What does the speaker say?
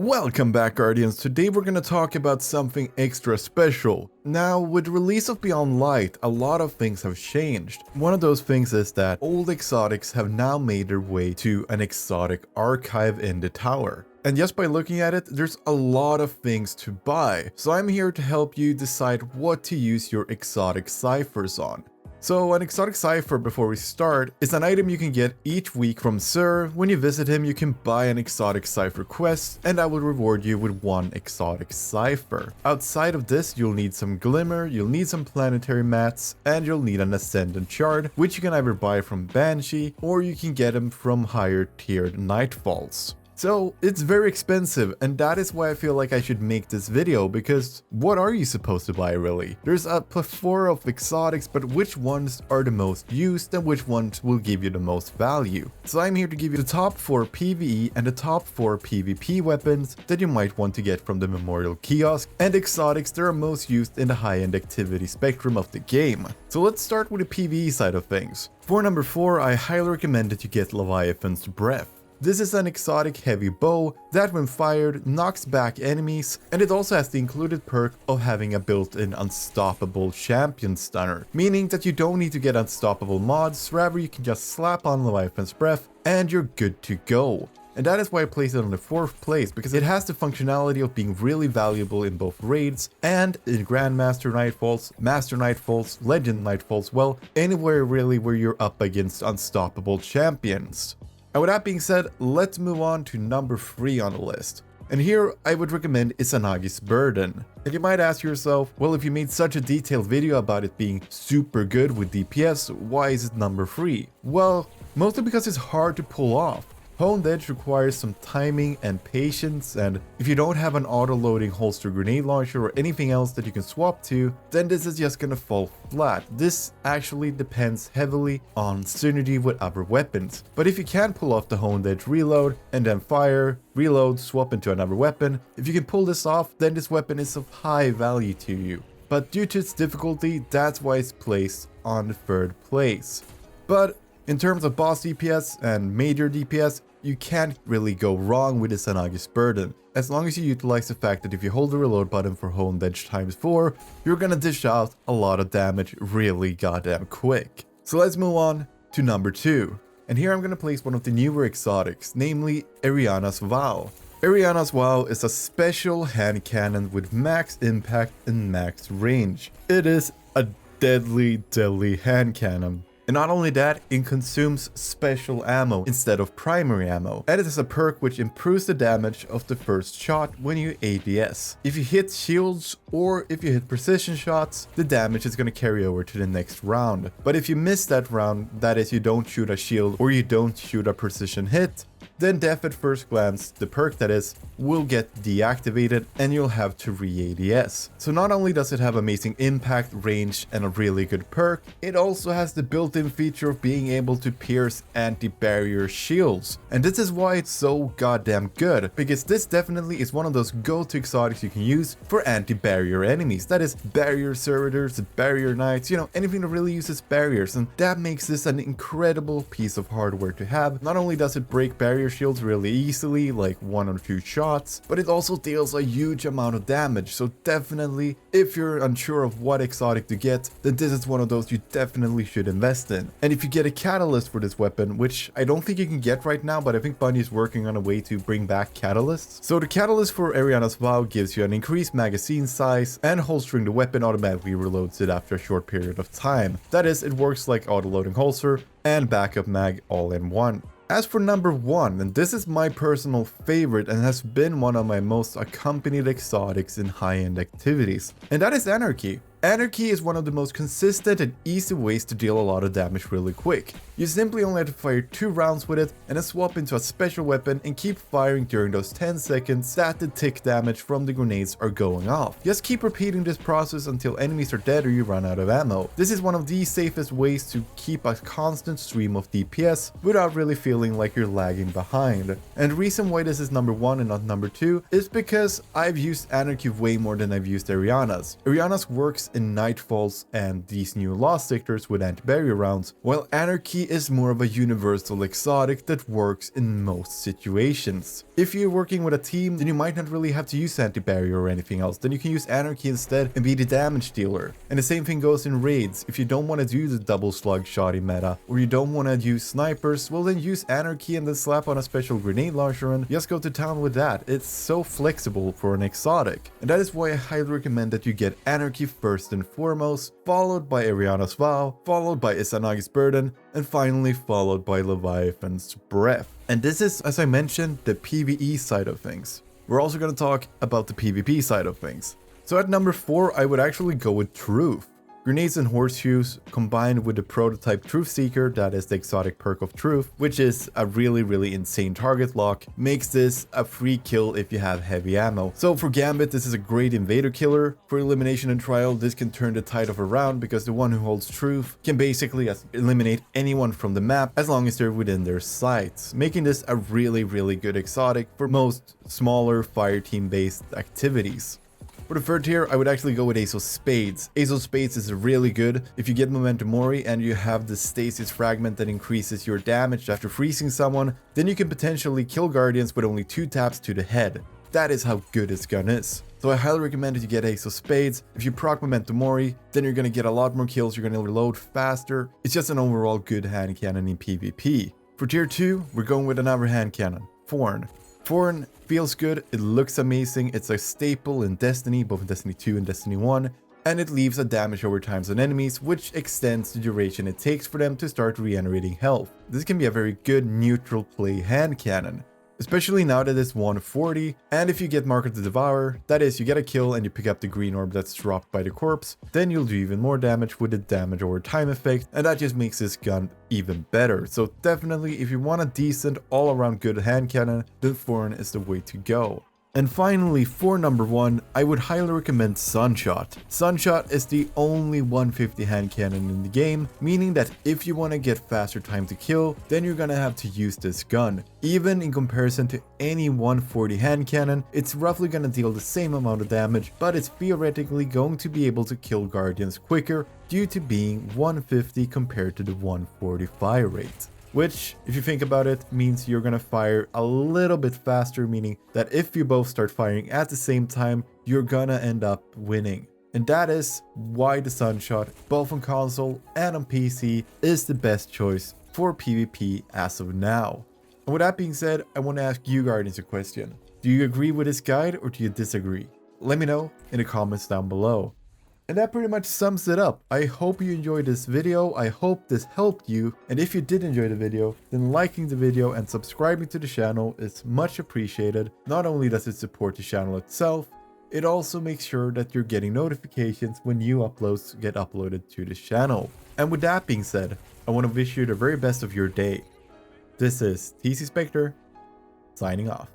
Welcome back, Guardians. Today we're gonna talk about something extra special. Now, with the release of Beyond Light, a lot of things have changed. One of those things is that old exotics have now made their way to an exotic archive in the tower. And just by looking at it, there's a lot of things to buy. So I'm here to help you decide what to use your exotic ciphers on. So an exotic cipher, before we start, is an item you can get each week from Sir. When you visit him, you can buy an exotic cipher quest, and that will reward you with one exotic cipher. Outside of this, you'll need some glimmer, you'll need some planetary mats, and you'll need an ascendant shard, which you can either buy from Banshee, or you can get them from higher tiered nightfalls. So it's very expensive, and that is why I feel like I should make this video, because what are you supposed to buy really? There's a plethora of exotics, but which ones are the most used and which ones will give you the most value? So I'm here to give you the top 4 PvE and the top 4 PvP weapons that you might want to get from the Memorial Kiosk, and exotics that are most used in the high-end activity spectrum of the game. So let's start with the PvE side of things. For number 4, I highly recommend that you get Leviathan'S Breath. This is an exotic heavy bow that when fired knocks back enemies, and it also has the included perk of having a built-in unstoppable champion stunner, meaning that you don't need to get unstoppable mods, rather you can just slap on Leviathan's Breath and you're good to go. And that is why I place it on the 4th place, because it has the functionality of being really valuable in both raids and in Grandmaster Nightfalls, Master Nightfalls, Legend Nightfalls, well, anywhere really where you're up against unstoppable champions. And with that being said, let's move on to number 3 on the list. And here I would recommend Izanagi's Burden. And you might ask yourself, well, if you made such a detailed video about it being super good with DPS, why is it number 3? Well, mostly because it's hard to pull off. Honed Edge requires some timing and patience, and if you don't have an auto-loading holster grenade launcher or anything else that you can swap to, then this is just gonna fall flat. This actually depends heavily on synergy with other weapons. But if you can pull off the Honed Edge reload and then fire, reload, swap into another weapon, if you can pull this off, then this weapon is of high value to you. But due to its difficulty, that's why it's placed on the 3rd place. But in terms of boss DPS and major DPS, you can't really go wrong with Izanagi's Burden, as long as you utilize the fact that if you hold the reload button for Honed Edge times 4, you're gonna dish out a lot of damage really goddamn quick. So let's move on to number 2. And here I'm gonna place one of the newer exotics, namely ERIANA'S Vow. ERIANA'S Vow is a special hand cannon with max impact and max range. It is a deadly hand cannon. And not only that, it consumes special ammo instead of primary ammo. And it has a perk which improves the damage of the first shot when you ADS. If you hit shields or if you hit precision shots, the damage is going to carry over to the next round. But if you miss that round, that is you don't shoot a shield or you don't shoot a precision hit, then Death at First Glance, the perk that is, will get deactivated and you'll have to re-ADS. So not only does it have amazing impact, range, and a really good perk, it also has the built-in feature of being able to pierce anti-barrier shields. And this is why it's so goddamn good, because this definitely is one of those go-to exotics you can use for anti-barrier enemies. That is barrier servitors, barrier knights, anything that really uses barriers. And that makes this an incredible piece of hardware to have. Not only does it break barrier shields really easily, like 1 or 2 shots, but it also deals a huge amount of damage. So definitely, if you're unsure of what exotic to get, then this is one of those you definitely should invest in. And if you get a catalyst for this weapon, which I don't think you can get right now, but I think Bungie is working on a way to bring back catalysts. So the catalyst for ERIANA'S Vow gives you an increased magazine size, and holstering the weapon automatically reloads it after a short period of time. That is, it works like auto-loading holster and backup mag all in one. As for number 1, and this is my personal favorite and has been one of my most accompanied exotics in high-end activities, and that is Anarchy. Anarchy is one of the most consistent and easy ways to deal a lot of damage really quick. You simply only have to fire 2 rounds with it and then swap into a special weapon and keep firing during those 10 seconds that the tick damage from the grenades are going off. Just keep repeating this process until enemies are dead or you run out of ammo. This is one of the safest ways to keep a constant stream of DPS without really feeling like you're lagging behind. And the reason why this is number 1 and not number 2 is because I've used Anarchy way more than I've used ERIANA'S. ERIANA'S works works in Nightfalls and these new Lost sectors with anti-barrier rounds, while Anarchy is more of a universal exotic that works in most situations. If you're working with a team, then you might not really have to use anti-barrier or anything else, then you can use Anarchy instead and be the damage dealer. And the same thing goes in raids. If you don't want to do the double slug shoddy meta, or you don't want to use snipers, well then use Anarchy and then slap on a special grenade launcher and just go to town with that. It's so flexible for an exotic. And that is why I highly recommend that you get Anarchy first and foremost, followed by ERIANA'S vow, followed by Izanagi's burden, and finally followed by Leviathan's breath. And this is, as I mentioned, the PvE side of things. We're also going to talk about the PvP side of things. So at number 4, I would actually go with Truth. Grenades and horseshoes combined with the prototype Truth Seeker, that is the exotic perk of Truth, which is a really insane target lock, makes this a free kill if you have heavy ammo. So for Gambit, this is a great invader killer. For elimination and trial, this can turn the tide of a round because the one who holds Truth can basically eliminate anyone from the map as long as they're within their sights, making this a really good exotic for most smaller fireteam based activities. For the third tier, I would actually go with Ace of Spades. Ace of Spades is really good if you get Momentum Mori and you have the Stasis Fragment that increases your damage after freezing someone, then you can potentially kill Guardians with only 2 taps to the head. That is how good this gun is. So I highly recommend that you get Ace of Spades. If you proc Momentum Mori, then you're gonna get a lot more kills, you're gonna reload faster. It's just an overall good hand cannon in PvP. For tier 2, we're going with another hand cannon, THORN. THORN feels good, it looks amazing, it's a staple in Destiny, both in Destiny 2 and Destiny 1, and it leaves a damage over times on enemies, which extends the duration it takes for them to start regenerating health. This can be a very good neutral play hand cannon, especially now that it's 140, and if you get Mark of the Devourer, that is, you get a kill and you pick up the green orb that's dropped by the corpse, then you'll do even more damage with the damage over time effect, and that just makes this gun even better. So definitely, if you want a decent all-around good hand cannon, then THORN is the way to go. And finally, for number 1, I would highly recommend SUNSHOT. SUNSHOT is the only 150 hand cannon in the game, meaning that if you want to get faster time to kill, then you're gonna have to use this gun. Even in comparison to any 140 hand cannon, it's roughly gonna deal the same amount of damage, but it's theoretically going to be able to kill Guardians quicker due to being 150 compared to the 140 fire rate. Which, if you think about it, means you're gonna fire a little bit faster, meaning that if you both start firing at the same time, you're gonna end up winning. And that is why the SUNSHOT, both on console and on PC, is the best choice for PvP as of now. And with that being said, I want to ask you Guardians a question. Do you agree with this guide or do you disagree? Let me know in the comments down below. And that pretty much sums it up. I hope you enjoyed this video, I hope this helped you, and if you did enjoy the video, then liking the video and subscribing to the channel is much appreciated. Not only does it support the channel itself, it also makes sure that you're getting notifications when new uploads get uploaded to the channel. And with that being said, I want to wish you the very best of your day. This is TCSpectre, signing off.